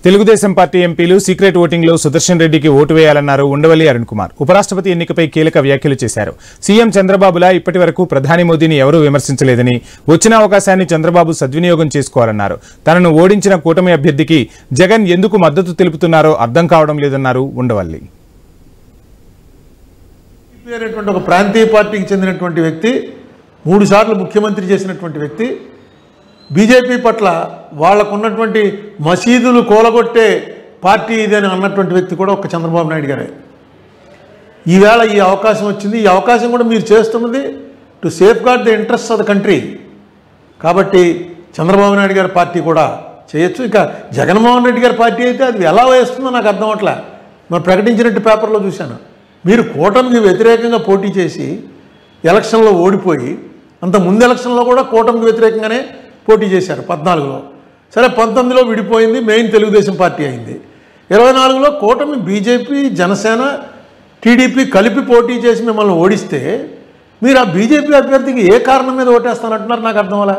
Telugu Desam party ఎంపీలు secret ఓటింగ్లో సుదర్శన్ రెడ్డికి ఓటు వేయాలన్నారు ఉండవల్లి అరుణ్ కుమార్. ఉపరాష్ట్రపతి ఎన్నికపై కీలక వ్యాఖ్యలు చేశారు. సీఎం చంద్రబాబులా ఇప్పటి వరకు ప్రధాని మోదీని ఎవరూ విమర్శించలేదని, వచ్చిన అవకాశాన్ని చంద్రబాబు సద్వినియోగం చేసుకోవాలన్నారు. తనను ఓడించిన కూటమి అభ్యర్థికి జగన్ ఎందుకు మద్దతు తెలుపుతున్నారో అర్థం కావడం లేదన్నారు ఉండవల్లి. ఒక ప్రాంతీయ పార్టీకి చెందినటువంటి వ్యక్తి, 3 సార్లు ముఖ్యమంత్రి చేసినటువంటి వ్యక్తి, బీజేపీ పట్ల వాళ్ళకున్నటువంటి మసీదులు కూలగొట్టే పార్టీ ఇదని అన్నటువంటి వ్యక్తి కూడా ఒక చంద్రబాబు నాయుడు గారే. ఈవేళ ఈ అవకాశం వచ్చింది. ఈ అవకాశం కూడా మీరు చేస్తున్నది to safeguard the interest of the country. కాబట్టి చంద్రబాబు నాయుడు గారి పార్టీ కూడా చేయొచ్చు. ఇక జగన్మోహన్ రెడ్డి గారి పార్టీ అయితే అది ఎలా వేస్తుందో నాకు అర్థం అవట్లే. మరి ప్రకటించినట్టు పేపర్లో చూశాను. మీరు కూటమికి వ్యతిరేకంగా పోటీ చేసి ఎలక్షన్లో ఓడిపోయి, అంత ముందు ఎలక్షన్లో కూడా కూటమికి వ్యతిరేకంగానే పోటీ చేశారు 14లో. సరే 19లో విడిపోయింది, మెయిన్ తెలుగుదేశం పార్టీ అయింది. 24లో కూటమి బీజేపీ, జనసేన, టీడీపీ కలిపి పోటీ చేసి మిమ్మల్ని ఓడిస్తే మీరు ఆ బీజేపీ అభ్యర్థికి ఏ కారణం మీద ఓటేస్తానంటున్నారు? నాకు అర్థం అలా.